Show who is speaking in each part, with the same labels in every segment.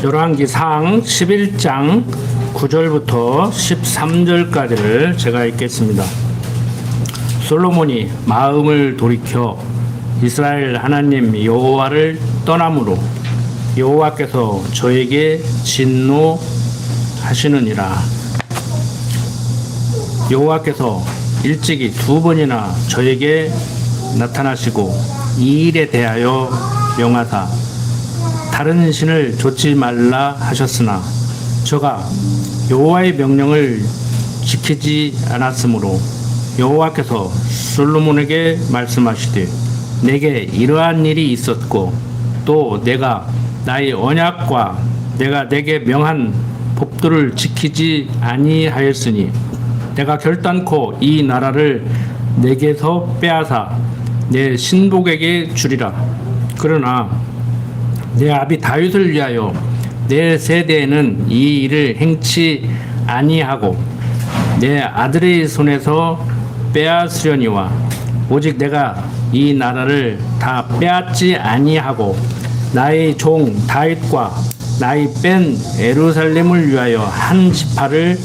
Speaker 1: 열왕기상 11장 9절부터 13절까지를 제가 읽겠습니다. 솔로몬이 마음을 돌이켜 이스라엘 하나님 여호와를 떠남으로 여호와께서 저에게 진노하시느니라. 여호와께서 일찍이 2번이나 저에게 나타나시고 이 일에 대하여 명하사 다른 신을 좇지 말라 하셨으나 저가 여호와의 명령을 지키지 않았으므로 여호와께서 솔로몬에게 말씀하시되 내게 이러한 일이 있었고 또 내가 나의 언약과 내가 내게 명한 법도를 지키지 아니하였으니 내가 결단코 이 나라를 내게서 빼앗아 내 신복에게 주리라. 그러나 내 아비 다윗을 위하여 내 세대에는 이 일을 행치 아니하고 내 아들의 손에서 빼앗으려니와 오직 내가 이 나라를 다 빼앗지 아니하고 나의 종 다윗과 나의 뺀 예루살렘을 위하여 한 지파를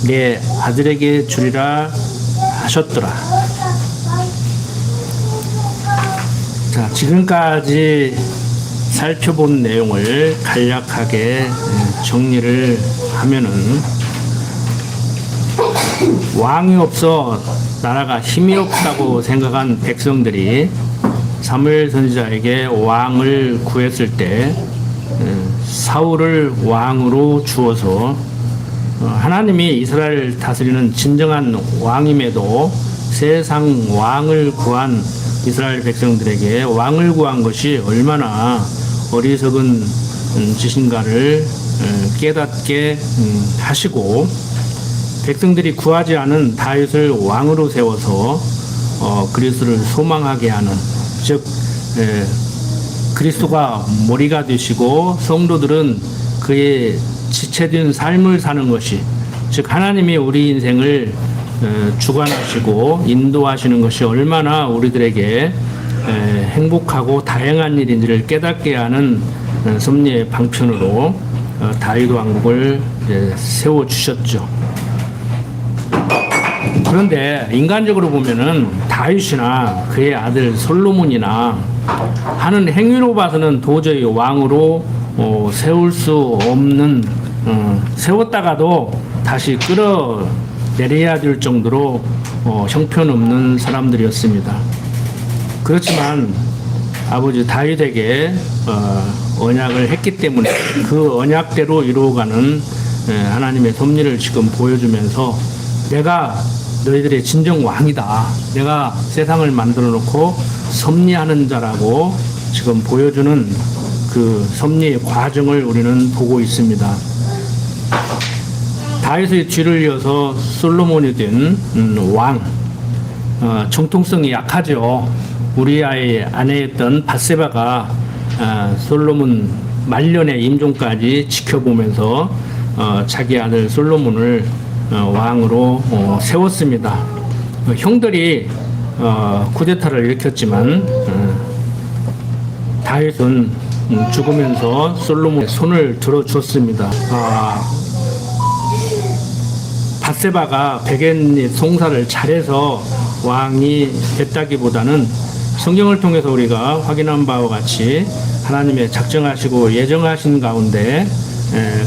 Speaker 1: 내 아들에게 주리라 하셨더라. 자, 지금까지 살펴본 내용을 간략하게 정리를 하면은, 왕이 없어 나라가 힘이 없다고 생각한 백성들이 사무엘 선지자에게 왕을 구했을 때 사울을 왕으로 주어서 하나님이 이스라엘을 다스리는 진정한 왕임에도 세상 왕을 구한 이스라엘 백성들에게 왕을 구한 것이 얼마나 어리석은 짓인가를 깨닫게 하시고, 백성들이 구하지 않은 다윗을 왕으로 세워서 그리스도를 소망하게 하는, 즉 그리스도가 머리가 되시고 성도들은 그의 지체된 삶을 사는 것이, 즉 하나님이 우리 인생을 주관하시고 인도하시는 것이 얼마나 우리들에게 행복하고 다양한 일인지를 깨닫게 하는 섭리의 방편으로 다윗 왕국을 세워주셨죠. 그런데 인간적으로 보면은 다윗이나 그의 아들 솔로몬이나 하는 행위로 봐서는 도저히 왕으로 세울 수 없는, 세웠다가도 다시 끌어내려야 될 정도로 형편없는 사람들이었습니다. 그렇지만 아버지 다윗에게 언약을 했기 때문에 그 언약대로 이루어가는 하나님의 섭리를 지금 보여주면서 내가 너희들의 진정 왕이다, 내가 세상을 만들어 놓고 섭리하는 자라고 지금 보여주는 그 섭리의 과정을 우리는 보고 있습니다. 다윗의 뒤를 이어서 솔로몬이 된 왕, 정통성이 약하죠. 우리아의 아내였던 밧세바가 솔로몬 말년의 임종까지 지켜보면서 자기 아들 솔로몬을 왕으로 세웠습니다. 형들이 쿠데타를 일으켰지만 다윗은 죽으면서 솔로몬의 손을 들어줬습니다. 밧세바가 백엔릿 송사를 잘해서 왕이 됐다기보다는 성경을 통해서 우리가 확인한 바와 같이 하나님의 작정하시고 예정하신 가운데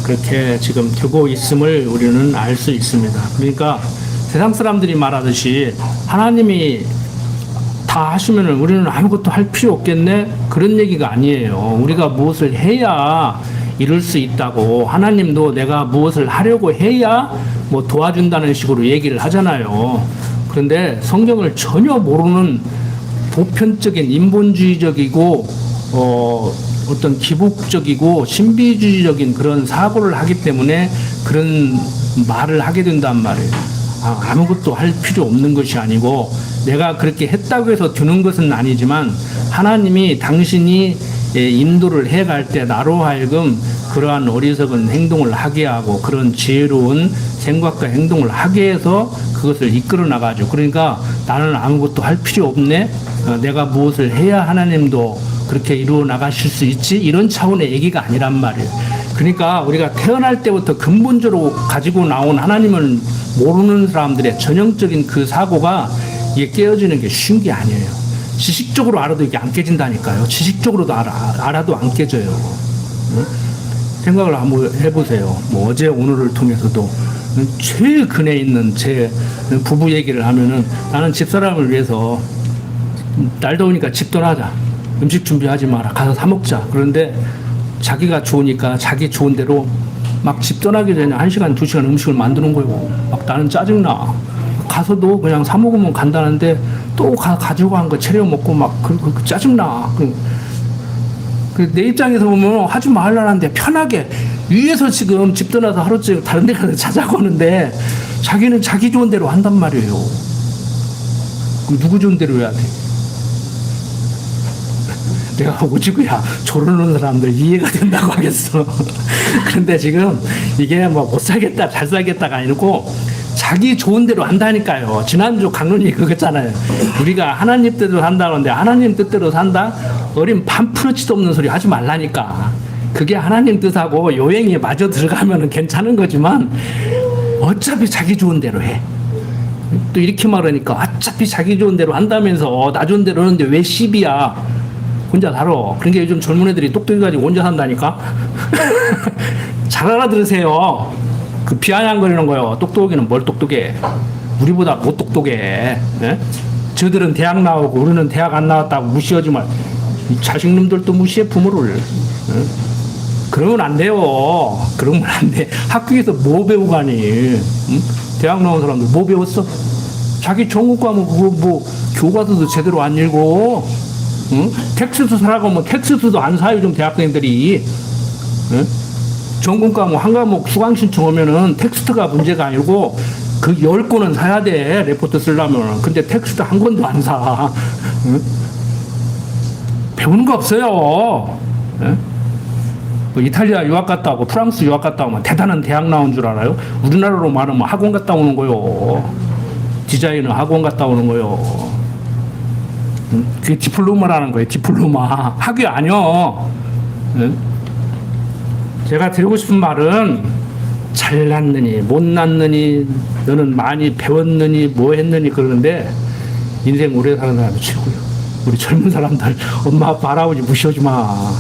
Speaker 1: 그렇게 지금 되고 있음을 우리는 알 수 있습니다. 그러니까 세상 사람들이 말하듯이 하나님이 다 하시면 우리는 아무것도 할 필요 없겠네, 그런 얘기가 아니에요. 우리가 무엇을 해야 이룰 수 있다고, 하나님도 내가 무엇을 하려고 해야 뭐 도와준다는 식으로 얘기를 하잖아요. 그런데 성경을 전혀 모르는 보편적인 인본주의적이고 어떤 기복적이고 신비주의적인 그런 사고를 하기 때문에 그런 말을 하게 된단 말이에요. 아무것도 할 필요 없는 것이 아니고, 내가 그렇게 했다고 해서 되는 것은 아니지만 하나님이 당신이 인도를 해갈 때 나로 하여금 그러한 어리석은 행동을 하게 하고 그런 지혜로운 생각과 행동을 하게 해서 그것을 이끌어 나가죠. 그러니까 나는 아무것도 할 필요 없네, 내가 무엇을 해야 하나님도 그렇게 이루어 나가실 수 있지, 이런 차원의 얘기가 아니란 말이에요. 그러니까 우리가 태어날 때부터 근본적으로 가지고 나온 하나님을 모르는 사람들의 전형적인 그 사고가 이게 깨어지는 게 쉬운 게 아니에요. 지식적으로 알아도 이게 안 깨진다니까요. 지식적으로도 알아도 안 깨져요. 응? 생각을 한번 해보세요. 뭐 어제 오늘을 통해서도 제일 근에 있는 제 부부 얘기를 하면은 나는 집사람을 위해서 날 더우니까 집 떠나자. 음식 준비하지 마라. 가서 사 먹자. 그런데 자기가 좋으니까 자기 좋은 대로 막 집 떠나기 전에 1시간, 2시간 음식을 만드는 거예요. 막 나는 짜증나. 가서도 그냥 사 먹으면 간단한데 또 가지고 간 거 차려 먹고 막 그 짜증나. 내 입장에서 보면 하지 말라는데 편하게 위에서 지금 집 떠나서 하루쯤 다른 데 가서 자자고 하는데 자기는 자기 좋은 대로 한단 말이에요. 그럼 누구 좋은 대로 해야 돼? 내가 오지구야 조르는 사람들 이해가 된다고 하겠어. 그런데 지금 이게 뭐 못 살겠다 잘 살겠다가 아니고 자기 좋은 대로 한다니까요. 지난주 강론이 그거잖아요. 우리가 하나님 뜻대로 산다는데 하나님 뜻대로 산다? 어린 반푸르치도 없는 소리 하지 말라니까. 그게 하나님 뜻하고 요행이 마저 들어가면 괜찮은 거지만 어차피 자기 좋은 대로 해. 또 이렇게 말하니까 어차피 자기 좋은 대로 한다면서 나 좋은 대로 하는데 왜 시비야? 혼자 살아. 그러니까 요즘 젊은 애들이 똑똑해 가지고 혼자 산다니까. 잘 알아들으세요. 그 비아냥거리는 거요. 똑똑이는 뭘 똑똑해? 우리보다 못 똑똑해. 네? 저들은 대학 나오고 우리는 대학 안 나왔다고 무시하지 말. 이 자식놈들도 무시해 부모를. 네? 그러면 안 돼요. 그러면 안 돼. 학교에서 뭐 배우고 가니? 응? 대학 나온 사람들 뭐 배웠어? 자기 전국 과목 그거 뭐 교과서도 제대로 안 읽고, 응? 텍스트 사라고 하면 텍스트도 안 사요 좀 대학생들이. 응? 전공 과목 한 과목 수강 신청하면은 텍스트가 문제가 아니고 그 10권은 사야 돼. 레포트 쓰려면. 근데 텍스트 한 권도 안 사. 응? 배우는 거 없어요. 응? 뭐 이탈리아 유학 갔다 오고 프랑스 유학 갔다 오면 대단한 대학 나온 줄 알아요? 우리나라로 말하면 학원 갔다 오는 거요. 디자이너 학원 갔다 오는 거요. 응? 그게 디플로마라는 거예요. 디플로마. 학위 아니요. 응? 제가 드리고 싶은 말은 잘났느니 못났느니 너는 많이 배웠느니 뭐 했느니 그러는데 인생 오래 사는 사람이 최고요. 우리 젊은 사람들 엄마 아빠 할아버지 무시하지 마.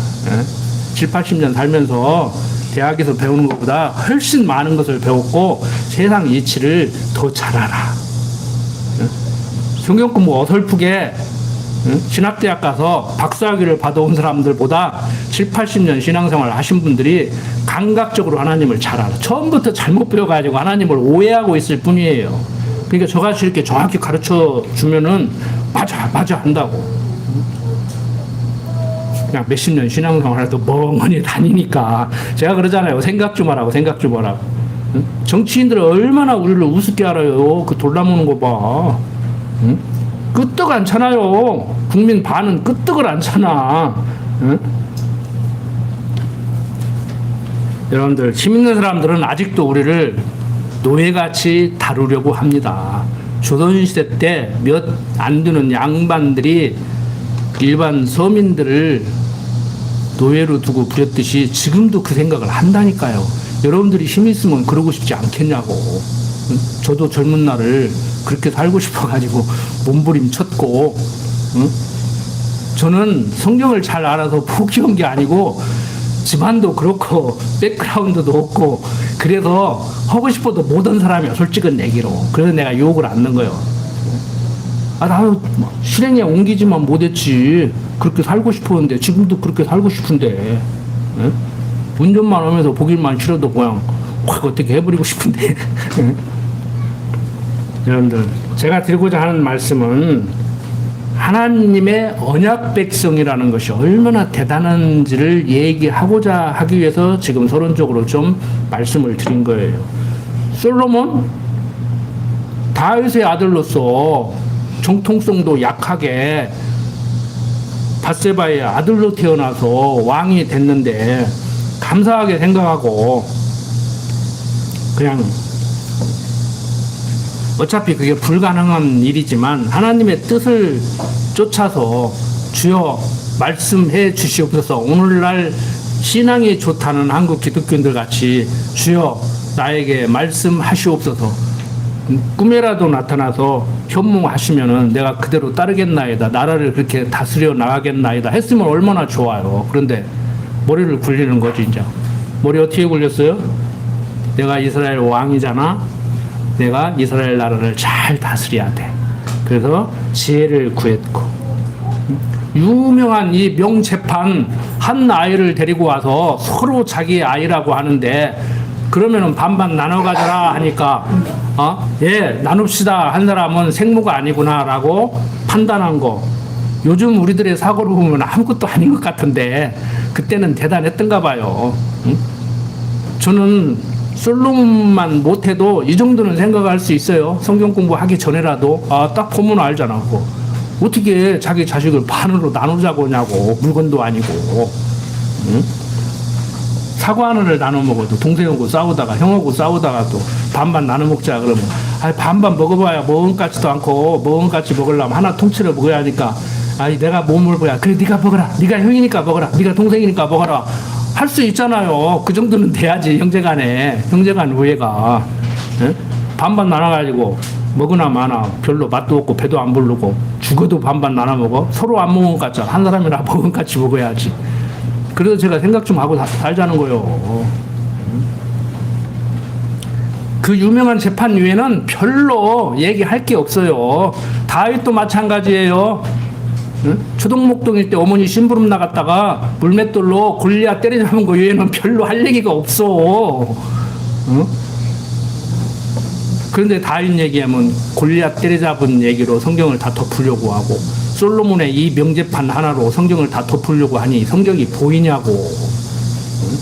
Speaker 1: 7, 80년 살면서 대학에서 배우는 것보다 훨씬 많은 것을 배웠고 세상 이치를 더 잘 알아. 성경 공부 어설프게 신학대학 가서 박사학위를 받아온 사람들보다 7, 80년 신앙생활 하신 분들이 감각적으로 하나님을 잘 알아. 처음부터 잘못 배워가지고 하나님을 오해하고 있을 뿐이에요. 그러니까 저같이 이렇게 정확히 가르쳐 주면은 맞아 한다고. 그냥 몇십 년 신앙생활 해도 멍하니 다니니까 제가 그러잖아요. 생각 좀 하라고. 정치인들은 얼마나 우리를 우습게 알아요. 그 돌나무는 거 봐. 응? 끄떡 안 차나요. 국민 반은 끄떡을 안 차나. 응? 여러분들 힘 있는 사람들은 아직도 우리를 노예같이 다루려고 합니다. 조선시대 때 몇 안 되는 양반들이 일반 서민들을 노예로 두고 부렸듯이 지금도 그 생각을 한다니까요. 여러분들이 힘 있으면 그러고 싶지 않겠냐고. 응? 저도 젊은 날을 그렇게 살고 싶어가지고 몸부림쳤고, 응? 저는 성경을 잘 알아서 포기한 게 아니고 집안도 그렇고 백그라운드도 없고 그래서 하고 싶어도 못한 사람이야. 솔직한 얘기로. 그래서 내가 유혹을 안 넣은 거예요. 나 실행에 옮기지만 못했지. 그렇게 살고 싶었는데 지금도 그렇게 살고 싶은데, 응? 운전만 하면서 보기만 싫어도 그냥 확 어떻게 해버리고 싶은데. 응? 여러분들 제가 드리고자 하는 말씀은 하나님의 언약 백성이라는 것이 얼마나 대단한지를 얘기하고자 하기 위해서 지금 서론적으로 좀 말씀을 드린 거예요. 솔로몬 다윗의 아들로서 정통성도 약하게 밧세바의 아들로 태어나서 왕이 됐는데 감사하게 생각하고 그냥 어차피 그게 불가능한 일이지만 하나님의 뜻을 쫓아서 주여 말씀해 주시옵소서. 오늘날 신앙이 좋다는 한국 기독교인들 같이 주여 나에게 말씀하시옵소서, 꿈에라도 나타나서 현몽하시면은 내가 그대로 따르겠나이다, 나라를 그렇게 다스려 나가겠나이다 했으면 얼마나 좋아요. 그런데 머리를 굴리는 거지. 이제 머리 어떻게 굴렸어요? 내가 이스라엘 왕이잖아, 내가 이스라엘 나라를 잘 다스려야 돼. 그래서 지혜를 구했고, 유명한 이 명재판, 한 아이를 데리고 와서 서로 자기 아이라고 하는데, 그러면은 반반 나눠 가져라 하니까 예, 나눕시다 한 사람은 생모가 아니구나라고 판단한 거. 요즘 우리들의 사고를 보면 아무것도 아닌 것 같은데 그때는 대단했던가 봐요. 응? 저는 솔로몬만 못해도 이 정도는 생각할 수 있어요. 성경 공부하기 전에라도 딱 보면 알잖아. 그거. 어떻게 자기 자식을 반으로 나누자고 하냐고. 물건도 아니고. 응? 사과 하나를 나눠 먹어도 동생하고 싸우다가 형하고 싸우다가도 반반 나눠 먹자 그러면 반반 먹어봐야 먹은 것 같지도 않고, 먹은 것 같이 먹으려면 하나 통째로 먹어야 하니까 내가 뭐 먹어야 그래, 네가 먹어라, 네가 형이니까 먹어라, 네가 동생이니까 먹어라 할 수 있잖아요. 그 정도는 돼야지. 형제간 우애가. 에? 반반 나눠가지고 먹으나 마나 별로 맛도 없고 배도 안 부르고 죽어도 반반 나눠 먹어. 서로 안 먹은 것 같잖아. 한 사람이나 먹은 것 같이 먹어야지. 그래서 제가 생각 좀 하고 살자는 거예요. 그 유명한 재판 위에는 별로 얘기할 게 없어요. 다윗도 마찬가지예요. 응? 초동목동일 때 어머니 심부름 나갔다가 물맷돌로 골리앗 때려잡은 거 외에는 별로 할 얘기가 없어. 응? 그런데 다윗 얘기하면 골리앗 때려잡은 얘기로 성경을 다 덮으려고 하고, 솔로몬의 이 명제판 하나로 성경을 다 덮으려고 하니 성경이 보이냐고. 응?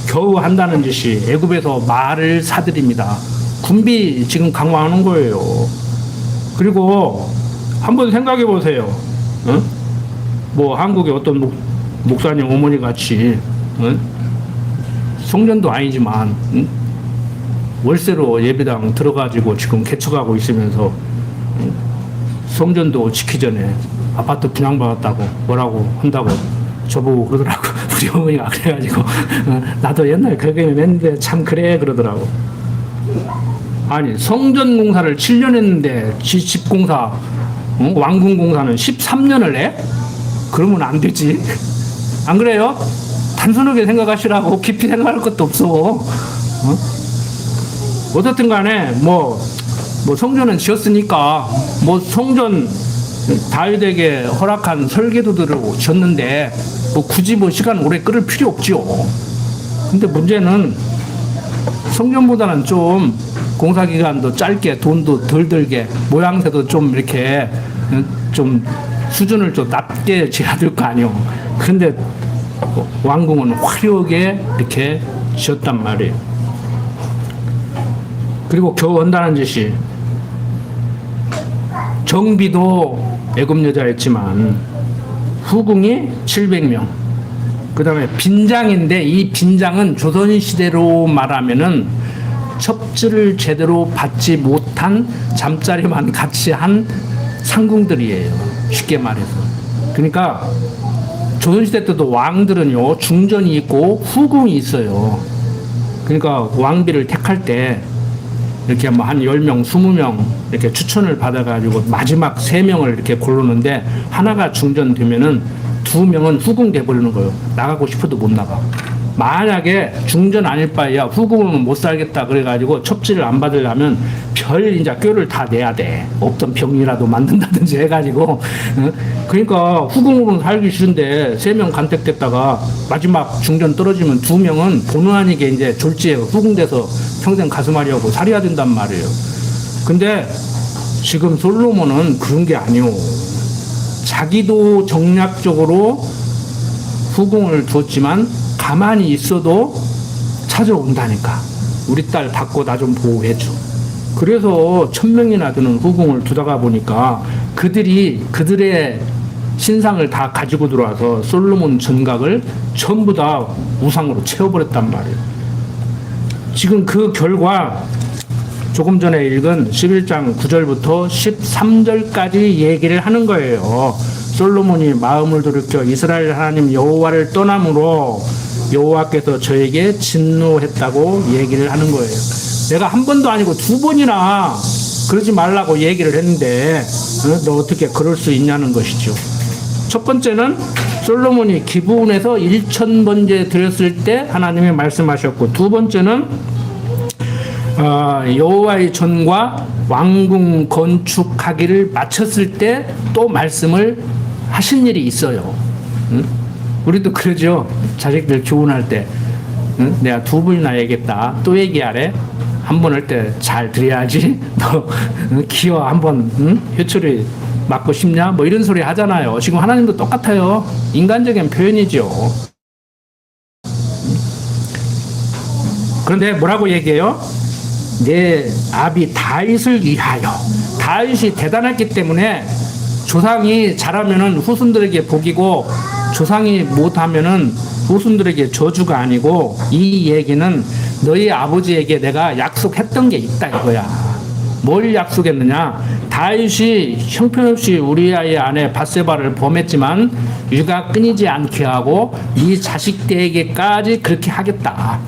Speaker 1: 겨우 한다는 짓이 애굽에서 말을 사들입니다. 군비 지금 강화하는 거예요. 그리고 한번 생각해 보세요. 응? 뭐 한국의 어떤 목사님 어머니 같이, 응? 성전도 아니지만, 응? 월세로 예배당 들어가지고 지금 개척하고 있으면서, 응? 성전도 지키 전에 아파트 분양받았다고 뭐라고 한다고 저보고 그러더라고. 우리 어머니가 그래가지고 나도 옛날에 그렇게 했는데 참 그래 그러더라고. 아니 성전 공사를 7년 했는데 집 공사, 왕궁 공사는 13년을 해? 그러면 안 되지. 안 그래요? 단순하게 생각하시라고. 깊이 생각할 것도 없어. 어떻든 간에 뭐 성전은 지었으니까 뭐 성전 다윗에게 허락한 설계도들을 지었는데 뭐 굳이 뭐 시간 오래 끌을 필요 없지요. 근데 문제는 성전보다는 좀 공사 기간도 짧게, 돈도 덜 들게, 모양새도 좀 이렇게 좀 수준을 좀 낮게 지어야 될 거 아니요. 근데 왕궁은 화려하게 이렇게 지었단 말이에요. 그리고 겨우 한다는 짓이, 정비도 애굽 여자였지만 후궁이 700명, 그 다음에 빈장인데 이 빈장은 조선시대로 말하면은 첩지를 제대로 받지 못한 잠자리만 같이 한 상궁들이에요. 쉽게 말해서. 그러니까 조선시대 때도 왕들은요 중전이 있고 후궁이 있어요. 그러니까 왕비를 택할 때 이렇게 뭐 한 10명, 20명 이렇게 추천을 받아가지고 마지막 3명을 이렇게 고르는데, 하나가 중전되면은 2명은 후궁 돼버리는 거예요. 나가고 싶어도 못 나가. 만약에 중전 아닐 바에야 후궁은 못 살겠다 그래가지고 첩지를 안 받으려면 별 이제 꾀를 다 내야 돼. 없던 병이라도 만든다든지 해가지고. 그러니까 후궁으로는 살기 싫은데 3명 간택됐다가 마지막 중전 떨어지면 2명은 본의 아니게 이제 졸지에 후궁돼서 평생 가슴앓이하고 살해야 된단 말이에요. 근데 지금 솔로몬은 그런 게 아니오. 자기도 정략적으로 후궁을 두었지만 가만히 있어도 찾아온다니까. 우리 딸 받고 나 좀 보호해줘. 그래서 1000명이나 되는 후궁을 두다가 보니까 그들의 신상을 다 가지고 들어와서 솔로몬 전각을 전부 다 우상으로 채워버렸단 말이에요. 지금 그 결과 조금 전에 읽은 11장 9절부터 13절까지 얘기를 하는 거예요. 솔로몬이 마음을 돌이켜 이스라엘 하나님 여호와를 떠남으로 여호와께서 저에게 진노했다고 얘기를 하는 거예요. 내가 한 번도 아니고 두 번이나 그러지 말라고 얘기를 했는데 너 어떻게 그럴 수 있냐는 것이죠. 첫 번째는 솔로몬이 기브온에서 1000번째 드렸을 때 하나님이 말씀하셨고, 두 번째는 여호와의 전과 왕궁 건축하기를 마쳤을 때 또 말씀을 하신 일이 있어요. 응? 우리도 그러죠. 자식들 교훈할 때 내가 두 번이나 얘기했다. 또 얘기하래. 한 번 할 때 잘 들어야지. 너 기어 한번 회초리 맞고 싶냐? 뭐 이런 소리 하잖아요. 지금 하나님도 똑같아요. 인간적인 표현이죠. 그런데 뭐라고 얘기해요? 내 아비 다윗을 위하여. 다윗이 대단했기 때문에 조상이 잘하면은 후손들에게 복이고, 조상이 못하면은 후손들에게 저주가 아니고, 이 얘기는 너희 아버지에게 내가 약속했던 게 있다 이거야. 뭘 약속했느냐? 다윗이 형편없이 우리아의 아내 밧세바를 범했지만 유가 끊이지 않게 하고 이 자식들에게까지 그렇게 하겠다.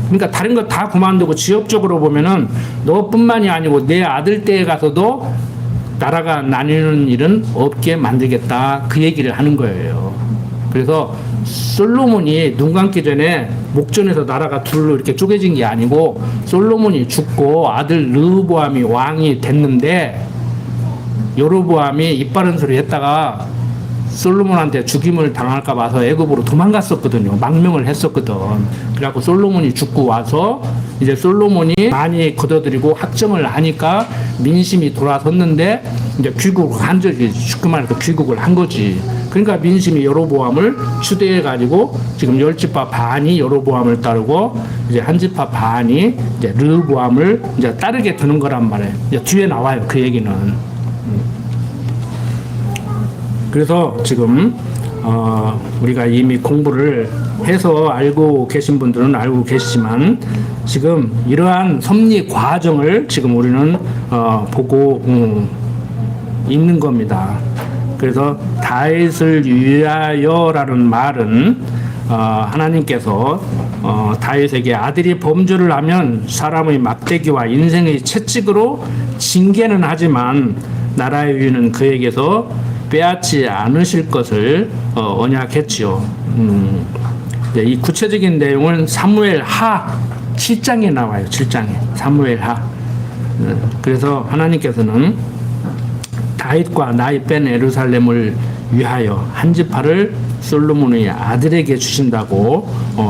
Speaker 1: 그러니까 다른 거 다 그만두고 지역적으로 보면은 너뿐만이 아니고 내 아들 때에 가서도 나라가 나뉘는 일은 없게 만들겠다, 그 얘기를 하는 거예요. 그래서 솔로몬이 눈 감기 전에 목전에서 나라가 둘로 이렇게 쪼개진 게 아니고, 솔로몬이 죽고 아들 르호보암이 왕이 됐는데, 여로보암이 입바른 소리 했다가 솔로몬한테 죽임을 당할까 봐서 애굽으로 도망갔었거든요. 망명을 했었거든. 그래갖고 솔로몬이 죽고 와서 이제 솔로몬이 많이 거둬들이고 학정을 하니까 민심이 돌아섰는데 이제 귀국을 한 적이, 쉽게 말해서 귀국을 한 거지. 그러니까 민심이 여로보암을 추대해 가지고 지금 10지파 반이 여로보암을 따르고 이제 한 지파 반이 이제 르호보암을 이제 따르게 되는 거란 말이에요. 이제 뒤에 나와요, 그 얘기는. 그래서 지금 우리가 이미 공부를 해서 알고 계신 분들은 알고 계시지만, 지금 이러한 섭리 과정을 지금 우리는 보고 있는 겁니다. 그래서 다윗을 위하여라는 말은 하나님께서 다윗에게 아들이 범죄를 하면 사람의 막대기와 인생의 채찍으로 징계는 하지만 나라의 위는 그에게서 빼앗지 않으실 것을 언약했지요. 이 구체적인 내용은 사무엘 하 7장에 나와요. 7장에 사무엘 하. 그래서 하나님께서는 다윗과 나이 뺀 예루살렘을 위하여 한 지파를 솔로몬의 아들에게 주신다고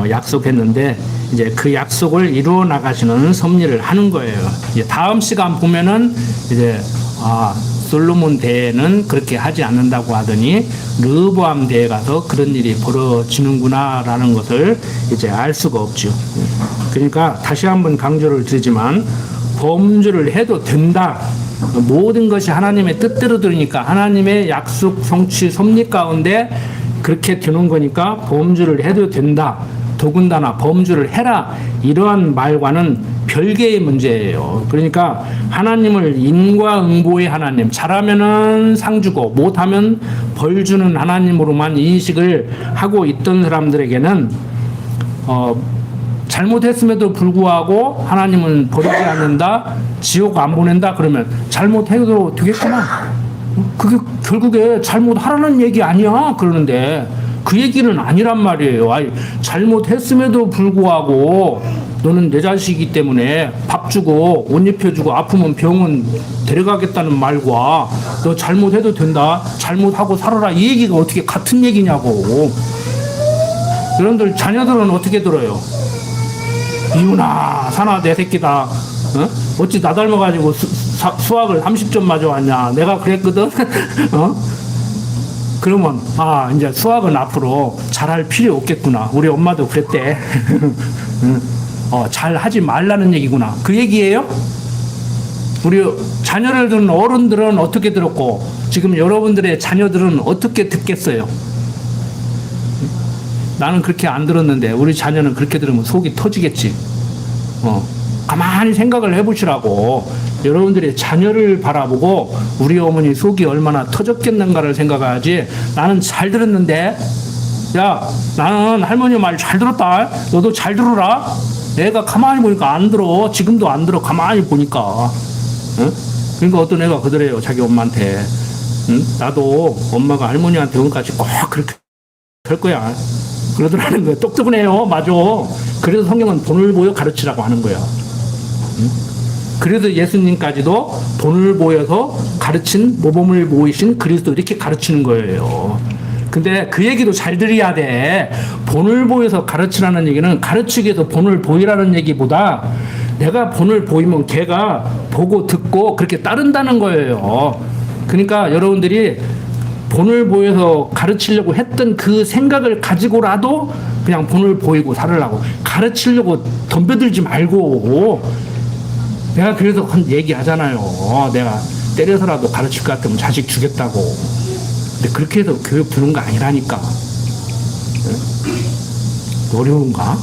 Speaker 1: 약속했는데, 이제 그 약속을 이루어 나가시는 섭리를 하는 거예요. 이제 다음 시간 보면은 이제 솔로몬 대에는 그렇게 하지 않는다고 하더니 르호보암 대에 가서 그런 일이 벌어지는구나라는 것을 이제 알 수가 없죠. 그러니까 다시 한번 강조를 드리지만, 범죄를 해도 된다. 모든 것이 하나님의 뜻대로 되니까 하나님의 약속 성취 섭리 가운데 그렇게 되는 거니까 범죄를 해도 된다. 더군다나 범죄를 해라. 이러한 말과는 별개의 문제예요. 그러니까 하나님을 인과응보의 하나님, 잘하면은 상 주고 못하면 벌 주는 하나님으로만 인식을 하고 있던 사람들에게는 잘못했음에도 불구하고 하나님은 버리지 않는다, 지옥 안 보낸다 그러면 잘못해도 되겠구나. 그게 결국에 잘못하라는 얘기 아니야 그러는데, 그 얘기는 아니란 말이에요. 잘못했음에도 불구하고 너는 내 자식이기 때문에 밥 주고 옷 입혀주고 아프면 병원 데려가겠다는 말과 너 잘못해도 된다, 잘못하고 살아라, 이 얘기가 어떻게 같은 얘기냐고. 여러분들 자녀들은 어떻게 들어요? 이윤아 사나 내 새끼다, 어찌 나 닮아가지고 수학을 30점 맞아왔냐, 내가 그랬거든. 그러면 이제 수학은 앞으로 잘할 필요 없겠구나, 우리 엄마도 그랬대. 잘 하지 말라는 얘기구나, 그 얘기예요. 우리 자녀를 두는 어른들은 어떻게 들었고 지금 여러분들의 자녀들은 어떻게 듣겠어요? 나는 그렇게 안 들었는데 우리 자녀는 그렇게 들으면 속이 터지겠지. 가만히 생각을 해보시라고. 여러분들의 자녀를 바라보고 우리 어머니 속이 얼마나 터졌겠는가를 생각하지, 나는 잘 들었는데 야, 나는 할머니 말 잘 들었다. 너도 잘 들어라. 애가 가만히 보니까 안 들어. 지금도 안 들어. 가만히 보니까. 응? 그러니까 어떤 애가 그러래요. 자기 엄마한테. 응? 나도 엄마가 할머니한테 응까지 꼭 그렇게 할 거야. 그러더라는 거야. 똑똑은 해요. 맞아. 그래서 성경은 본을 보여 가르치라고 하는 거야. 응? 그래서 예수님까지도 본을 보여서 가르친 모범을 보이신 그리스도 이렇게 가르치는 거예요. 근데 그 얘기도 잘 들어야 돼. 본을 보여서 가르치라는 얘기는 가르치기 위해서 본을 보이라는 얘기보다 내가 본을 보이면 걔가 보고 듣고 그렇게 따른다는 거예요. 그러니까 여러분들이 본을 보여서 가르치려고 했던 그 생각을 가지고라도 그냥 본을 보이고 살으려고, 가르치려고 덤벼들지 말고. 내가 그래서 얘기하잖아요. 내가 때려서라도 가르칠 것 같으면 자식 주겠다고. 근데 그렇게 해서 교육 두는 거 아니라니까. 네? 어려운가?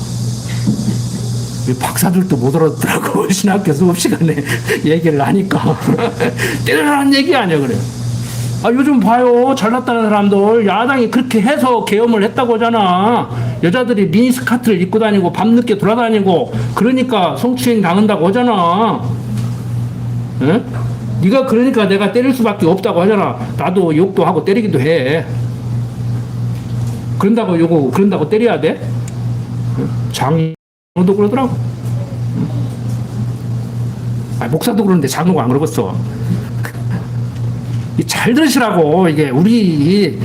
Speaker 1: 박사들도 못 알아듣더라고. 신학교 수업 시간에 얘기를 하니까. 때려라는 얘기 아니야, 그래. 아, 요즘 봐요. 잘났다는 사람들. 야당이 그렇게 해서 계엄을 했다고 하잖아. 여자들이 미니스커트를 입고 다니고 밤늦게 돌아다니고 그러니까 성추행 당한다고 하잖아. 예? 네가 그러니까 내가 때릴 수밖에 없다고 하잖아. 나도 욕도 하고 때리기도 해. 그런다고 때려야 돼? 장로도 그러더라고. 아, 목사도 그러는데 장로가 안 그러겠어. 잘 들으시라고. 이게 우리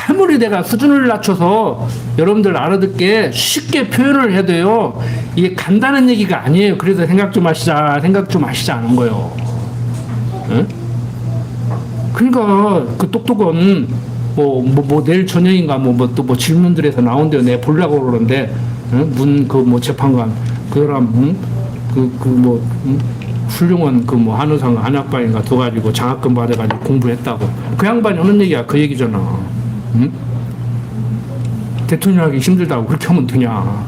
Speaker 1: 아무리 내가 수준을 낮춰서 여러분들 알아듣게 쉽게 표현을 해도요, 이게 간단한 얘기가 아니에요. 그래서 생각 좀 하시자 하는 거예요. 응? 그러니까 그 똑똑은 내일 저녁인가 또 질문들에서 나온대요. 내가 보려고 그러는데, 응? 재판관 그 사람, 응? 훌륭한 한의상 한약반인가 더 가지고 장학금 받아가지고 공부했다고. 그 양반이 하는 얘기야. 그 얘기잖아. 응? 대통령 하기 힘들다고 그렇게 하면 되냐?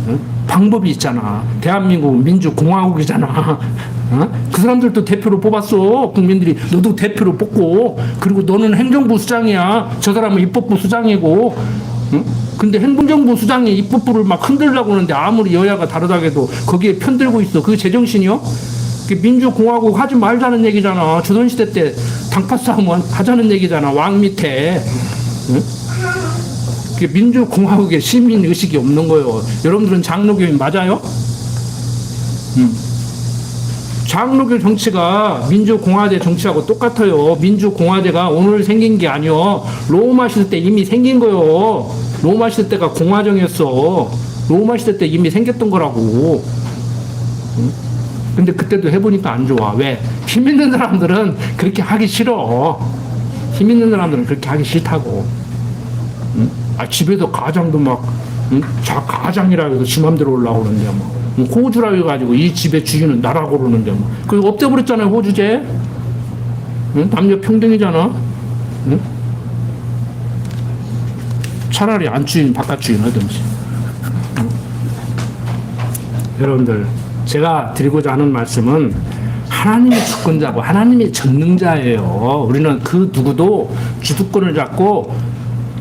Speaker 1: 응? 방법이 있잖아. 대한민국 민주공화국이잖아. 그 사람들도 대표로 뽑았어. 국민들이 너도 대표로 뽑고. 그리고 너는 행정부 수장이야. 저 사람은 입법부 수장이고. 응? 근데 행정부 수장이 입법부를 막 흔들려고 하는데 아무리 여야가 다르다고 해도 거기에 편들고 있어. 그게 제정신이요? 민주공화국 하지 말자는 얘기잖아. 조선시대 때 당파 싸움 하자는 얘기잖아. 왕 밑에. 응? 민주공화국에 시민의식이 없는 거예요. 여러분들은 장로교인 맞아요? 장로교 정치가 민주공화제 정치하고 똑같아요. 민주공화제가 오늘 생긴 게 아니요. 로마 시대 때 이미 생긴 거요. 로마 시대 때가 공화정이었어. 로마 시대 때 이미 생겼던 거라고. 응? 근데 그때도 해보니까 안 좋아. 왜? 힘 있는 사람들은 그렇게 하기 싫어. 힘 있는 사람들은 그렇게 하기 싫다고. 응? 아, 집에서 가장도 막, 응? 가장이라 해서 지 맘대로 올라오고 그러는데, 호주라 해가지고 이 집의 주인은 나라고 그러는데, 그거 없애버렸잖아요, 호주제. 응? 남녀 평등이잖아. 응? 차라리 안주인, 바깥주인 하든지. 응? 여러분들, 제가 드리고자 하는 말씀은 하나님이 주권자고 하나님이 전능자예요. 우리는 그 누구도 주도권을 잡고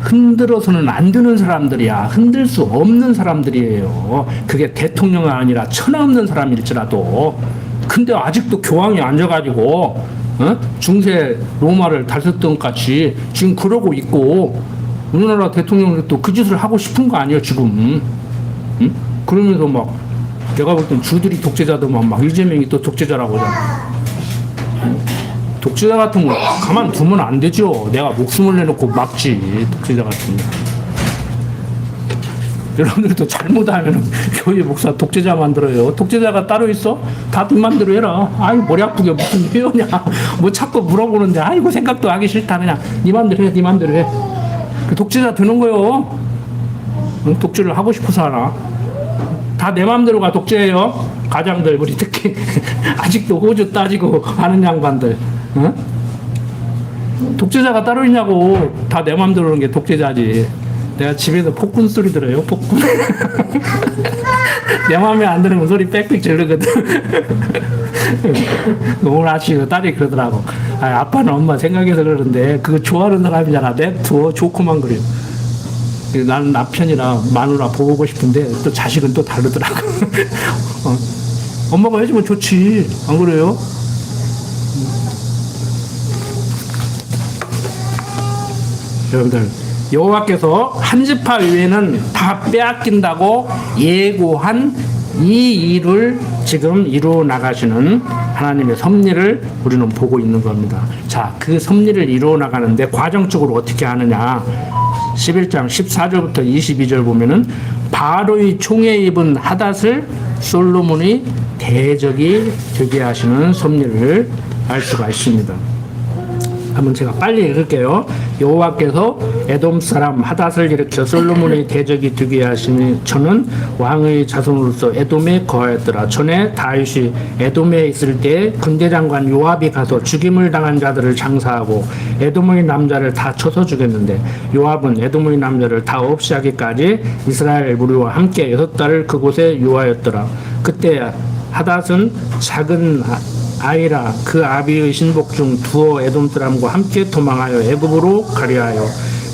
Speaker 1: 흔들어서는 안 되는 사람들이야. 흔들 수 없는 사람들이에요. 그게 대통령이 아니라 천하 없는 사람일지라도. 근데 아직도 교황이 앉아가지고 중세 로마를 다스렸던 같이 지금 그러고 있고, 우리나라 대통령이 또 그 짓을 하고 싶은 거 아니에요 지금. 응? 그러면서 막 내가 볼 땐 주들이 독재자더만 막 이재명이 또 독재자라고 하잖아. 독재자 같은 거 가만 두면 안 되죠. 내가 목숨을 내놓고 막지. 독재자 같은 거. 여러분들도 잘못하면 교회 목사 독재자 만들어요. 독재자가 따로 있어? 다 네 맘대로 해라. 아이고 머리 아프게 무슨 회원이야. 뭐 자꾸 물어보는데 아이고 생각도 하기 싫다. 그냥 네 맘대로 해. 네 맘대로 해. 그 독재자 되는 거요. 독재를 하고 싶어서 하나. 다 내 맘대로가 독재예요. 가장들 우리 특히 아직도 호주 따지고 하는 양반들. 응? 독재자가 따로 있냐고. 다 내 맘대로 하는 게 독재자지. 내가 집에서 폭군 소리 들어요. 폭군. 내 맘에 안 드는 소리 빽빽 지르거든. 오늘 아침에 딸이 그러더라고. 아빠는 엄마 생각해서 그러는데 그거 좋아하는 사람이잖아. 냅둬. 좋고만 그래요. 나는 남편이라 마누라 보고 싶은데 또 자식은 또 다르더라고. 엄마가 해주면 좋지. 안 그래요? 여러분들, 여호와께서 한 지파 외에는 다 빼앗긴다고 예고한 이 일을 지금 이루어 나가시는 하나님의 섭리를 우리는 보고 있는 겁니다. 자, 그 섭리를 이루어 나가는데 과정적으로 어떻게 하느냐? 11장 14절부터 22절 보면은 바로의 총에 입은 하닷을 솔로몬이 대적이 되게 하시는 섭리를 알 수가 있습니다. 한번 제가 빨리 읽을게요. 여호와께서 에돔 사람 하닷을 일으켜 솔로몬의 대적이 되게 하시니 저는 왕의 자손으로서 에돔에 거하였더라. 전에 다윗이 에돔에 있을 때 군대장관 요압이 가서 죽임을 당한 자들을 장사하고 에돔의 남자를 다 쳐서 죽였는데 요압은 에돔의 남자를 다 없이 하기까지 이스라엘 무리와 함께 6달을 그곳에 유하였더라. 그때 하닷은 작은 아이라 그 아비의 신복 중 두어 에돔 사람과 함께 도망하여 애굽으로 가려하여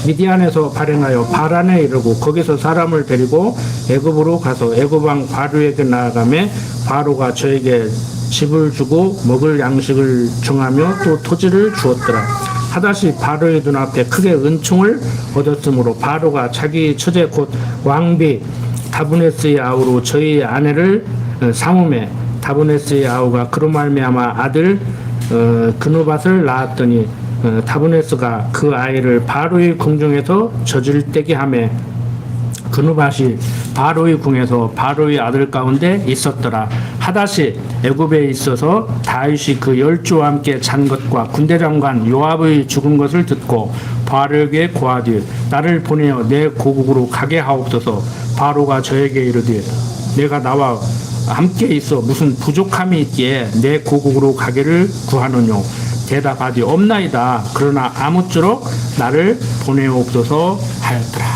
Speaker 1: 미디안에서 발행하여 바란에 이르고 거기서 사람을 데리고 애굽으로 가서 애굽 왕 바로에게 나아가매 바로가 저에게 집을 주고 먹을 양식을 정하며 또 토지를 주었더라. 하닷이 바로의 눈앞에 크게 은총을 얻었으므로 바로가 자기 처제 곧 왕비 다브네스의 아우로 저희 아내를 삼음해 다브네스의 아우가 그로 말미암아 아들 그누밧을 낳았더니 다브네스가 그 아이를 바로의 궁중에서 젖을 떼게 하매 그누밧이 바로의 궁에서 바로의 아들 가운데 있었더라. 하닷이 애굽에 있어서 다윗이 그 10주와 함께 잔 것과 군대장관 요압의 죽은 것을 듣고 바로에게 고하되 나를 보내어 내 고국으로 가게 하옵소서. 바로가 저에게 이르되 내가 나와 함께 있어 무슨 부족함이 있기에 내 고국으로 가기를 구하노뇨. 대답하되 없나이다. 그러나 아무쪼록 나를 보내옵소서 하였더라.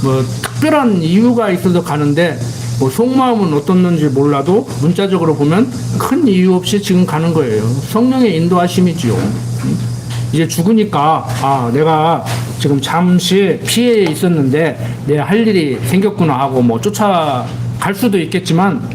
Speaker 1: 뭐 특별한 이유가 있어서 가는데 뭐 속마음은 어떻는지 몰라도 문자적으로 보면 큰 이유 없이 지금 가는 거예요. 성령의 인도하심이지요. 이제 죽으니까 내가 지금 잠시 피해에 있었는데 내 할 일이 생겼구나 하고 뭐 쫓아갈 수도 있겠지만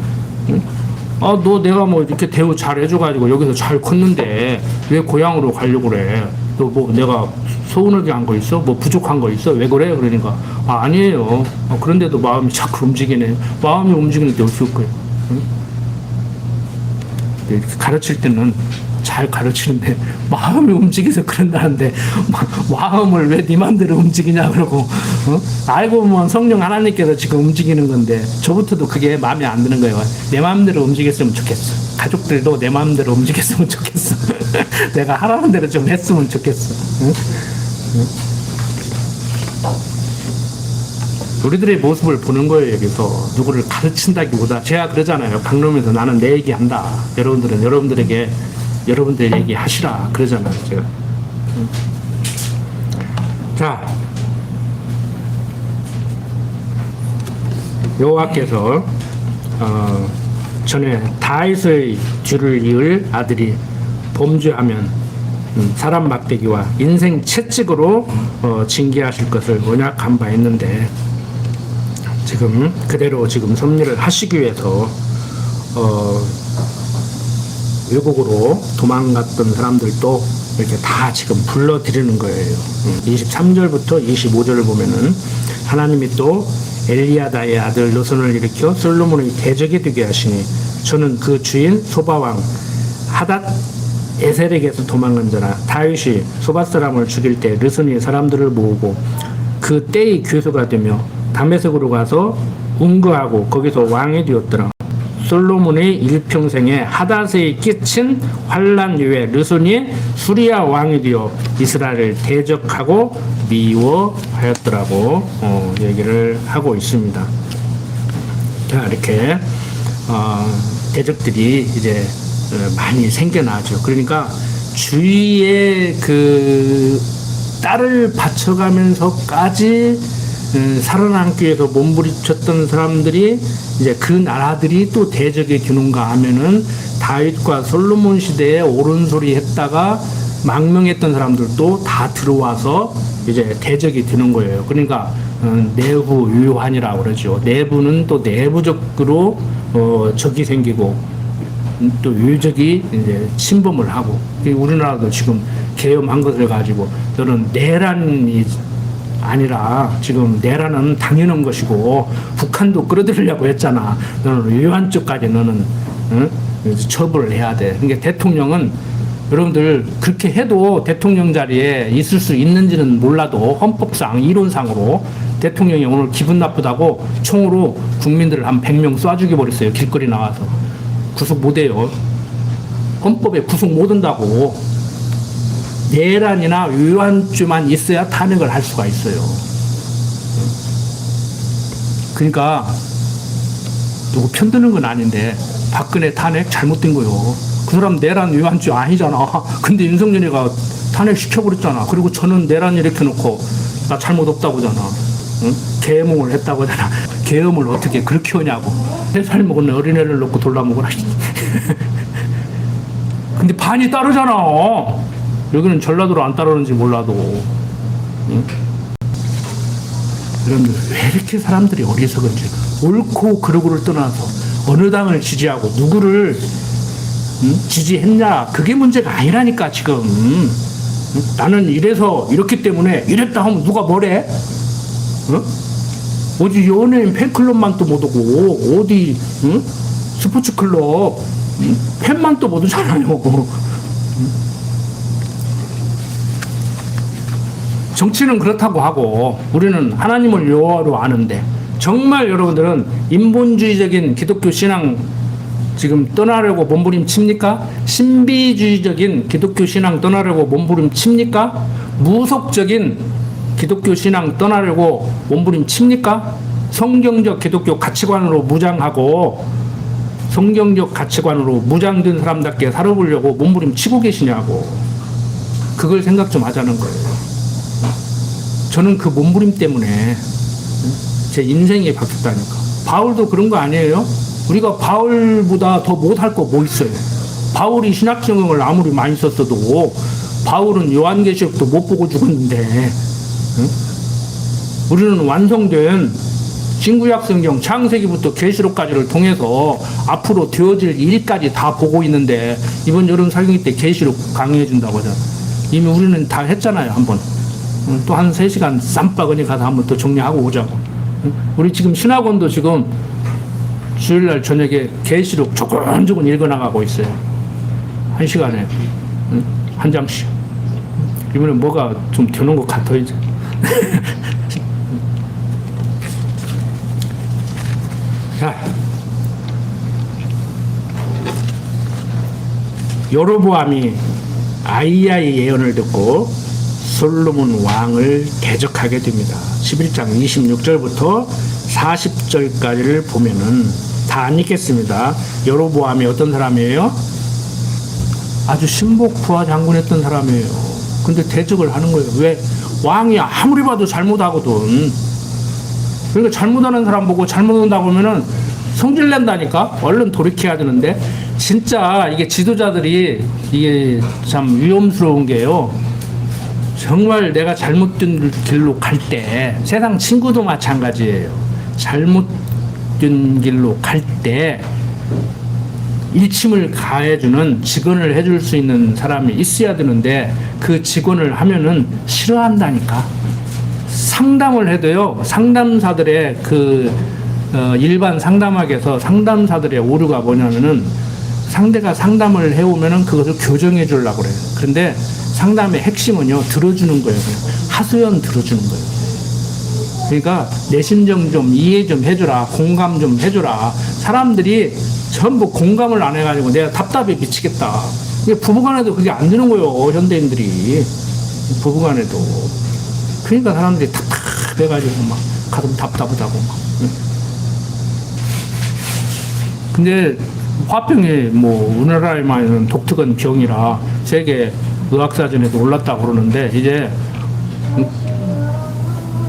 Speaker 1: 너 내가 뭐 이렇게 대우 잘 해줘가지고 여기서 잘 컸는데 왜 고향으로 가려고 그래? 너 뭐 내가 서운하게 한 거 있어? 뭐 부족한 거 있어? 왜 그래? 그러니까 아니에요. 그런데도 마음이 자꾸 움직이네. 마음이 움직이는데 어쩔 거예요? 응? 가르칠 때는 잘 가르치는데 마음이 움직여서 그런다는데 마음을 왜 네 맘대로 움직이냐 그러고 알고 보면 성령 하나님께서 지금 움직이는 건데 저부터도 그게 마음에 안 드는 거예요. 내 마음대로 움직였으면 좋겠어. 가족들도 내 마음대로 움직였으면 좋겠어. 내가 하라는 대로 좀 했으면 좋겠어. 응? 우리들의 모습을 보는 거예요. 여기서 누구를 가르친다기보다 제가 그러잖아요. 강론에서 나는 내 얘기 한다. 여러분들은 여러분들에게 여러분들 얘기 하시라 그러잖아요. 제가. 자, 여호와께서 전에 다윗의 뒤를 이을 아들이 범죄하면 사람 막대기와 인생 채찍으로 징계하실 것을 언약한 바 있는데 지금 그대로 지금 섭리를 하시기 위해서 외국으로 도망갔던 사람들도 이렇게 다 지금 불러들이는 거예요. 23절부터 25절을 보면은 하나님이 또 엘리야다의 아들 르손을 일으켜 솔로몬의 대적이 되게 하시니 저는 그 주인 소바왕 하닷 에셀에게서 도망간 자라. 다윗이 소바 사람을 죽일 때 르손이 사람들을 모으고 그 때의 괴수가 되며 다메섹으로 가서 운거하고 거기서 왕이 되었더라. 솔로몬의 일평생에 하닷에 끼친 환난 이후에 르손이 수리아 왕이 되어 이스라엘을 대적하고 미워하였더라고 얘기를 하고 있습니다. 자, 이렇게 대적들이 이제 많이 생겨나죠. 그러니까 주위에 그 딸을 바쳐가면서까지 살아남기 위해서 몸부림쳤던 사람들이 이제 그 나라들이 또 대적에 기는가 하면은 다윗과 솔로몬 시대에 옳은 소리 했다가 망명했던 사람들도 다 들어와서 이제 대적이 되는 거예요. 그러니까 내후 유환이라고 그러죠. 내부는 또 내부적으로 적이 생기고 또 유적이 이제 침범을 하고, 우리나라도 지금 계엄한 것을 가지고 너는 내란이 아니라 지금 내란은 당연한 것이고 북한도 끌어들이려고 했잖아. 너는 유한 쪽까지 너는 처벌을 해야 돼. 그러니까 대통령은 여러분들 그렇게 해도 대통령 자리에 있을 수 있는지는 몰라도 헌법상 이론상으로 대통령이 오늘 기분 나쁘다고 총으로 국민들을 한 100명 쏴 죽여버렸어요. 길거리 나와서. 구속 못해요. 헌법에 구속 못한다고. 내란이나 위안죄만 있어야 탄핵을 할 수가 있어요. 그러니까 누구 편드는 건 아닌데 박근혜 탄핵 잘못된 거요. 그 사람 내란 위안죄 아니잖아. 근데 윤석열이가 탄핵 시켜버렸잖아. 그리고 저는 내란 일으켜놓고 나 잘못 없다고 하잖아. 응? 계몽을 했다고 하잖아. 계엄을 어떻게 그렇게 하냐고. 3살 먹은 어린애를 놓고 돌라먹으라. 근데 반이 따르잖아. 여기는 전라도로 안 따르는지 몰라도. 응? 여러분들 왜 이렇게 사람들이 어리석은지. 옳고 그르고를 떠나서 어느 당을 지지하고 누구를 지지했냐, 그게 문제가 아니라니까 지금. 나는 이래서 이렇기 때문에 이랬다 하면 누가 뭐래? 어디 연예인 팬클럽만 또 못 오고 어디 스포츠클럽 팬만 또 못 오잖아요. 정치는 그렇다고 하고 우리는 하나님을 여호와로 아는데, 정말 여러분들은 인본주의적인 기독교 신앙 지금 떠나려고 몸부림칩니까? 신비주의적인 기독교 신앙 떠나려고 몸부림칩니까? 무속적인 기독교 신앙 떠나려고 몸부림칩니까? 성경적 기독교 가치관으로 무장하고 성경적 가치관으로 무장된 사람답게 살아보려고 몸부림치고 계시냐고. 그걸 생각 좀 하자는 거예요. 저는 그 몸부림 때문에 제 인생이 바뀌었다니까. 바울도 그런 거 아니에요? 우리가 바울보다 더 못할 거 뭐 있어요? 바울이 신약성경을 아무리 많이 썼어도 바울은 요한계시록도 못 보고 죽었는데, 응? 우리는 완성된 신구약성경 창세기부터 계시록까지를 통해서 앞으로 되어질 일까지 다 보고 있는데, 이번 여름 설교 때 계시록 강의해 준다고 하잖아. 이미 우리는 다 했잖아요. 한번 또 한 3시간 쌈박으니 가서 한번 또 정리하고 오자고. 우리 지금 신학원도 지금 주일날 저녁에 계시록 조금조금 읽어나가고 있어요. 1시간에 한 장씩. 이번에 뭐가 좀 되는 것 같아 이제. 자, 여로보암이 아이야의 예언을 듣고 솔로몬 왕을 대적하게 됩니다. 11장 26절부터 40절까지를 보면은 다 안 읽겠습니다. 여로보암이 어떤 사람이에요? 아주 신복부하 장군했던 사람이에요. 근데 대적을 하는 거예요. 왜? 왕이 아무리 봐도 잘못하거든. 그러니까 잘못하는 사람 보고 잘못한다고 하면은 성질 낸다니까? 얼른 돌이켜야 되는데, 진짜 이게 지도자들이 이게 참 위험스러운 게요. 정말 내가 잘못된 길로 갈 때, 세상 친구도 마찬가지예요. 잘못된 길로 갈 때 일침을 가해주는 직언을 해줄 수 있는 사람이 있어야 되는데, 그 직언을 하면은 싫어한다니까. 상담을 해도요, 상담사들의 일반 상담학에서 상담사들의 오류가 뭐냐면은, 상대가 상담을 해오면은 그것을 교정해 주려고 그래요. 그런데 상담의 핵심은요, 들어주는 거예요. 하소연 들어주는 거예요. 그러니까 내 심정 좀 이해 좀 해주라, 공감 좀 해주라. 사람들이 전부 공감을 안 해가지고 내가 답답해 미치겠다. 이게 부부간에도 그게 안 되는 거예요, 현대인들이. 부부간에도. 그러니까 사람들이 답답해가지고 막 가슴 답답하다고 막. 근데 화병이 뭐 우리나라에만 독특한 병이라 세계 의학사전에도 올랐다고 그러는데, 이제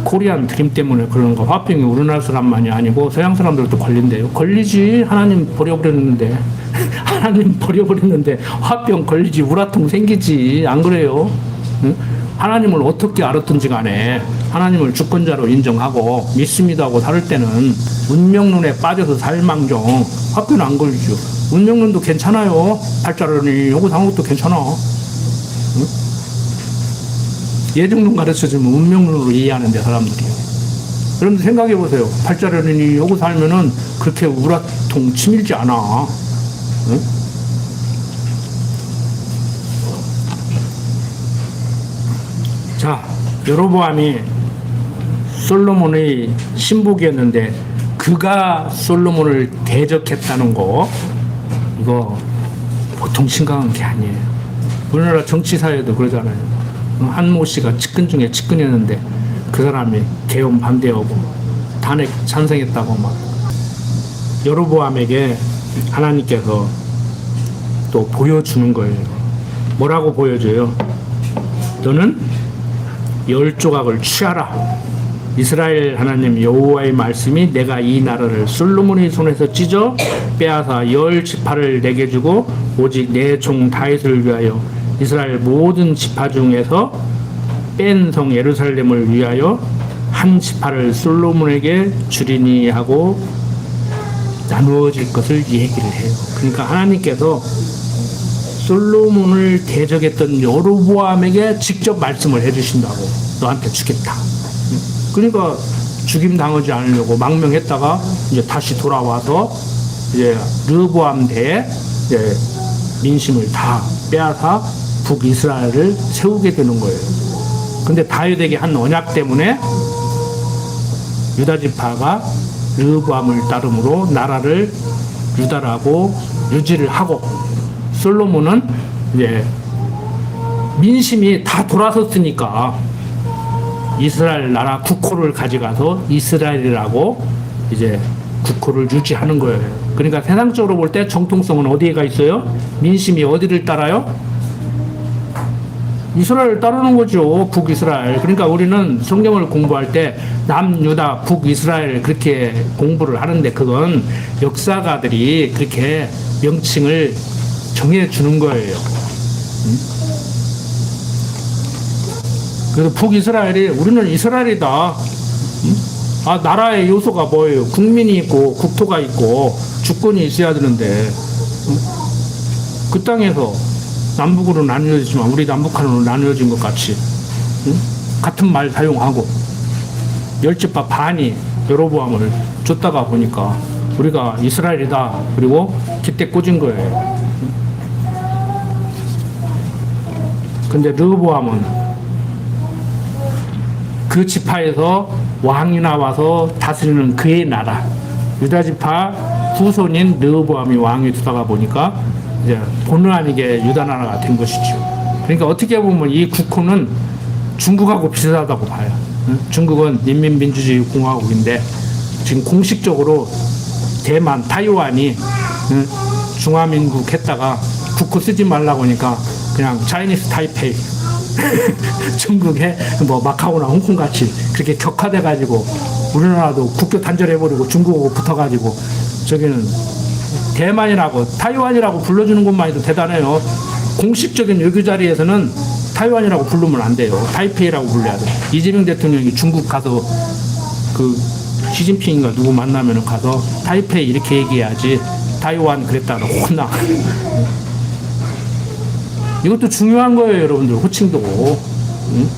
Speaker 1: 코리안 드림 때문에 그러는 거. 화병이 우리나라 사람만이 아니고 서양 사람들도 걸린대요. 걸리지. 하나님 버려버렸는데. 하나님 버려버렸는데 화병 걸리지. 우라통 생기지. 안 그래요? 응? 하나님을 어떻게 알았든지 간에 하나님을 주권자로 인정하고 믿습니다 하고 살 때는 운명론에 빠져서 살망정 학교는 안 걸리죠. 운명론도 괜찮아요. 팔자론이 요거 상것도 괜찮아. 응? 예정론 가르쳐주면 운명론으로 이해하는데 사람들이. 여러분들 생각해 보세요. 팔자론이 요거 살면은 그렇게 우라통 치밀지 않아. 응? 자, 여로보암이 솔로몬의 신복이었는데 그가 솔로몬을 대적했다는 거 이거 보통 심각한 게 아니에요. 우리나라 정치사회도 그러잖아요. 한모 씨가 측근 중에 측근이었는데 그 사람이 계엄 반대하고 탄핵 찬성했다고 막. 여로보암에게 하나님께서 또 보여주는 거예요. 뭐라고 보여줘요? 너는 10조각을 취하라. 이스라엘 하나님 여호와의 말씀이 내가 이 나라를 솔로몬의 손에서 찢어 빼앗아 10지파를 내게 주고 오직 내 종 다윗을 위하여 이스라엘 모든 지파 중에서 뺀 성 예루살렘을 위하여 한 지파를 솔로몬에게 주리니 하고 나누어질 것을 얘기를 해요. 그러니까 하나님께서 솔로몬을 대적했던 여로보암에게 직접 말씀을 해주신다고. 너한테 주겠다. 그러니까 죽임 당하지 않으려고 망명했다가 이제 다시 돌아와서 이제 르호보암 대에 이제 민심을 다 빼앗아 북이스라엘을 세우게 되는 거예요. 근데 다윗에게 한 언약 때문에 유다 지파가 르호보암을 따름으로 나라를 유다라고 유지를 하고, 솔로몬은 이제 민심이 다 돌아섰으니까 이스라엘 나라 국호를 가져가서 이스라엘이라고 이제 국호를 유지하는 거예요. 그러니까 세상적으로 볼 때 정통성은 어디에가 있어요? 민심이 어디를 따라요? 이스라엘을 따르는 거죠. 북이스라엘. 그러니까 우리는 성경을 공부할 때 남유다 북이스라엘 그렇게 공부를 하는데 그건 역사가들이 그렇게 명칭을 정해주는 거예요. 그래서 북이스라엘이 우리는 이스라엘이다. 아, 나라의 요소가 뭐예요? 국민이 있고 국토가 있고 주권이 있어야 되는데 그 땅에서 남북으로 나뉘어지지만 우리 남북한으로 나뉘어진 것 같이 같은 말 사용하고 10지파 반이 여로보암을 쫓다가 보니까 우리가 이스라엘이다. 그리고 기대 꽂은 거예요. 근데 르호보암은 그 지파에서 왕이 나와서 다스리는 그의 나라, 유다 지파 후손인 르호보암이 왕이 되다가 보니까 이제 본의 아니게 유다 나라가 된 것이죠. 그러니까 어떻게 보면 이 국호는 중국하고 비슷하다고 봐요. 중국은 인민민주주의 공화국인데 지금 공식적으로 대만, 타이완이 중화민국 했다가 국호 쓰지 말라고 하니까 그냥 차이니스 타이페이 중국의 뭐 마카오나 홍콩 같이 그렇게 격화돼 가지고 우리나라도 국교 단절해버리고 중국하고 붙어가지고 저기는 대만이라고 타이완이라고 불러주는 것만 해도 대단해요. 공식적인 외교 자리에서는 타이완이라고 부르면 안 돼요. 타이페이라고 불러야 돼. 이재명 대통령이 중국 가서 그 시진핑인가 누구 만나면 가서 타이페이 이렇게 얘기해야지 타이완 그랬다가 혼나. 이것도 중요한 거예요, 여러분들. 호칭도.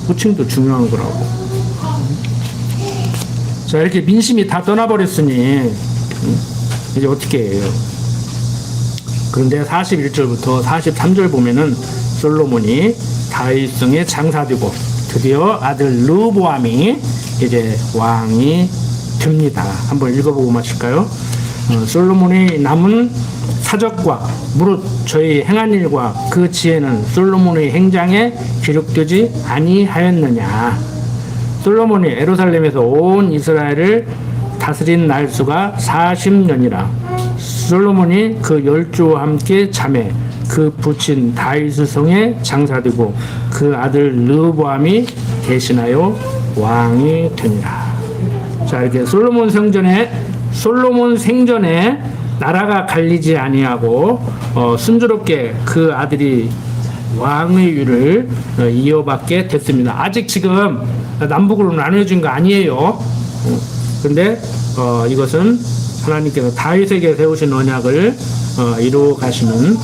Speaker 1: 호칭도 중요한 거라고. 자, 이렇게 민심이 다 떠나버렸으니 이제 어떻게 해요? 그런데 41절부터 43절 보면은 솔로몬이 다윗성에 장사되고 드디어 아들 르호보암이 이제 왕이 됩니다. 한번 읽어보고 마실까요? 솔로몬의 남은 사적과 무릇 저희 행한 일과 그 지혜는 솔로몬의 행장에 기록되지 아니하였느냐. 솔로몬이 예루살렘에서 온 이스라엘을 다스린 날수가 40년이라. 솔로몬이 그 10조와 함께 잠에 그 부친 다윗의 성에 장사되고 그 아들 르호보암이 대신하여 왕이 되니라. 자, 이렇게 솔로몬 생전에 나라가 갈리지 아니하고 순조롭게 그 아들이 왕의 위를 이어받게 됐습니다. 아직 지금 남북으로 나눠진 거 아니에요. 근데 이것은 하나님께서 다윗에게 세우신 언약을 이루어 가시는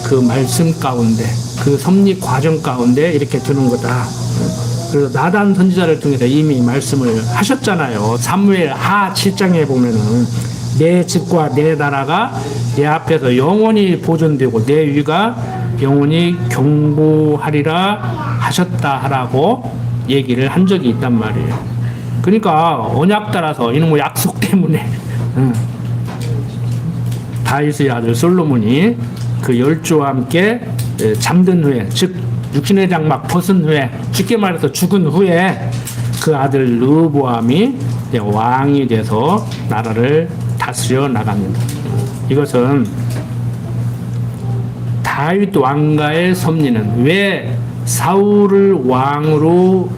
Speaker 1: 그 말씀 가운데, 그 섭리 과정 가운데 이렇게 두는 거다. 그래서 나단 선지자를 통해서 이미 말씀을 하셨잖아요. 사무엘 하 7장에 보면은 내 집과 내 나라가 내 앞에서 영원히 보존되고 내 위가 영원히 경고하리라 하셨다 하라고 얘기를 한 적이 있단 말이에요. 그러니까 언약 따라서 이놈의 약속 때문에 다윗의 아들 솔로몬이 그 열조와 함께 잠든 후에, 즉 육신의 장막 벗은 후에, 쉽게 말해서 죽은 후에 그 아들 르호보암이 왕이 돼서 나라를 다스려 나갑니다. 이것은 다윗 왕가의 섭리는 왜 사울을 왕으로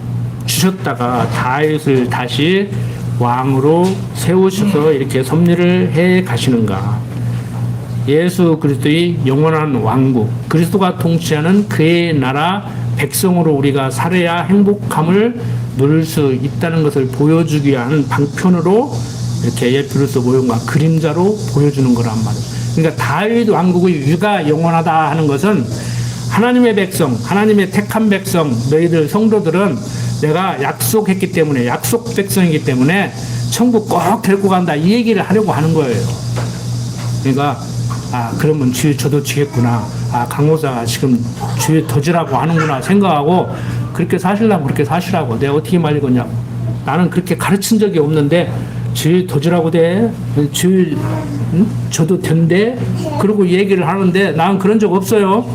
Speaker 1: 주셨다가 다윗을 다시 왕으로 세우셔서 이렇게 섭리를 해 가시는가? 예수 그리스도의 영원한 왕국, 그리스도가 통치하는 그의 나라 백성으로 우리가 살아야 행복함을 누릴 수 있다는 것을 보여주기 위한 방편으로 이렇게 예표로서 모형과 그림자로 보여주는 거란 말이에요. 그러니까 다윗 왕국의 위가 영원하다 하는 것은 하나님의 백성, 하나님의 택한 백성, 너희들 성도들은 내가 약속했기 때문에, 약속 백성이기 때문에 천국 꼭 데리고 간다, 이 얘기를 하려고 하는 거예요. 그러니까 그러면 주여 저도 지겠구나, 강호사가 지금 주여 더지라고 하는구나 생각하고 그렇게 사시려면 그렇게 사시라고. 내가 어떻게 말리겠냐, 나는 그렇게 가르친 적이 없는데 주여 더지라고 돼, 주여 저도 된대, 그러고 얘기를 하는데 나는 그런 적 없어요.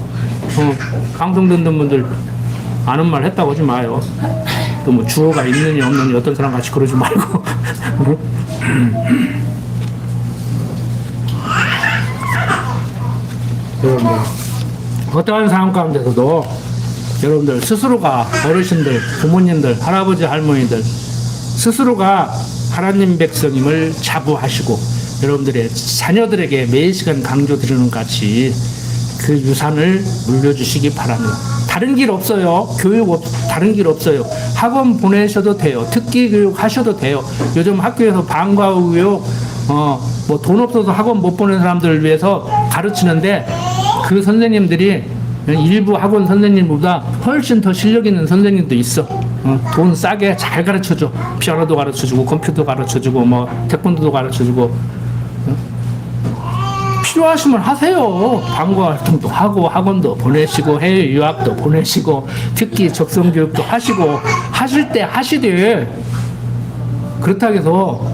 Speaker 1: 방송 듣는 분들 아는 말 했다고 하지 마요. 또 뭐 주어가 있느니 없느니 어떤 사람 같이 그러지 말고. 여러분들 어떠한 상황 가운데서도 여러분들 스스로가, 어르신들, 부모님들, 할아버지 할머니들 스스로가 하나님 백성임을 자부하시고 여러분들의 자녀들에게 매 시간 강조드리는 같이 그 유산을 물려주시기 바랍니다. 다른 길 없어요. 다른 길 없어요. 학원 보내셔도 돼요. 특기 교육 하셔도 돼요. 요즘 학교에서 방과후 교육, 뭐 돈 없어서 학원 못 보내는 사람들을 위해서 가르치는데 그 선생님들이 일부 학원 선생님보다 훨씬 더 실력 있는 선생님도 있어. 돈 싸게 잘 가르쳐줘. 피아노도 가르쳐주고 컴퓨터도 가르쳐주고 뭐 태권도도 가르쳐주고. 필요하시면 하세요. 방과 활동도 하고 학원도 보내시고 해외 유학도 보내시고 특기 적성 교육도 하시고 하실 때 하시되 그렇다고 해서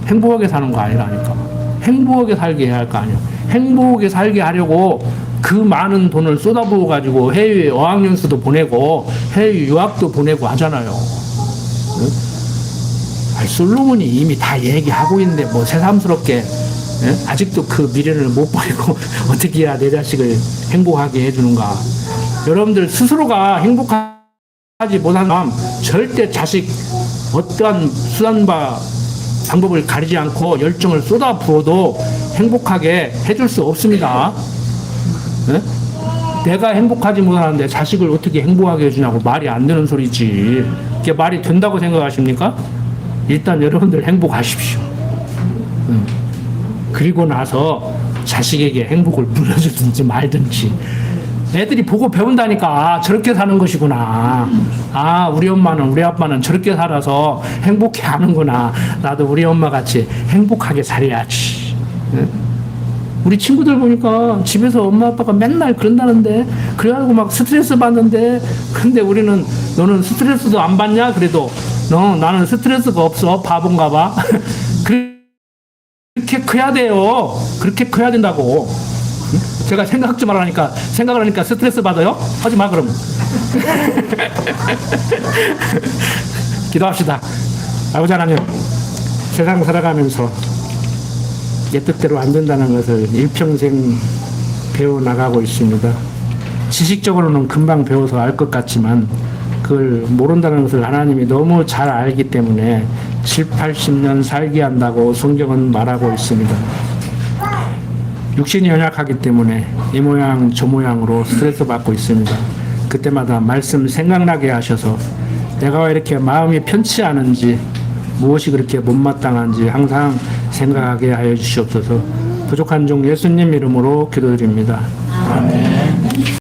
Speaker 1: 행복하게 사는 거 아니라니까. 행복하게 살게 해야 할 거 아니야. 행복하게 살게 하려고 그 많은 돈을 쏟아부어 가지고 해외 어학연수도 보내고 해외 유학도 보내고 하잖아요. 솔로몬이 이미 다 얘기하고 있는데 뭐 새삼스럽게 아직도 그 미련을 못 버리고 어떻게 해야 내 자식을 행복하게 해주는가. 여러분들 스스로가 행복하지 못하면 절대 자식 어떠한 수단과 방법을 가리지 않고 열정을 쏟아부어도 행복하게 해줄 수 없습니다. 내가 행복하지 못하는데 자식을 어떻게 행복하게 해주냐고. 말이 안 되는 소리지. 이게 말이 된다고 생각하십니까? 일단 여러분들 행복하십시오. 그리고 나서 자식에게 행복을 물려주든지 말든지. 애들이 보고 배운다니까. 저렇게 사는 것이구나. 우리 엄마는, 우리 아빠는 저렇게 살아서 행복해 하는구나. 나도 우리 엄마 같이 행복하게 살아야지. 우리 친구들 보니까 집에서 엄마 아빠가 맨날 그런다는데, 그래가지고 막 스트레스 받는데, 근데 우리는, 너는 스트레스도 안 받냐? 그래도 나는 스트레스가 없어. 바본가 봐. 그렇게 커야 돼요. 그렇게 커야 된다고. 제가 생각을 하니까 스트레스 받아요? 하지 마, 그러면. 기도합시다. 아버지 하나님, 세상 살아가면서 내 뜻대로 안 된다는 것을 일평생 배워나가고 있습니다. 지식적으로는 금방 배워서 알 것 같지만 그걸 모른다는 것을 하나님이 너무 잘 알기 때문에 70, 80년 살게 한다고 성경은 말하고 있습니다. 육신이 연약하기 때문에 이 모양 저 모양으로 스트레스 받고 있습니다. 그때마다 말씀 생각나게 하셔서 내가 왜 이렇게 마음이 편치 않은지, 무엇이 그렇게 못마땅한지 항상 생각하게 하여 주시옵소서. 부족한 종 예수님 이름으로 기도드립니다. 아멘.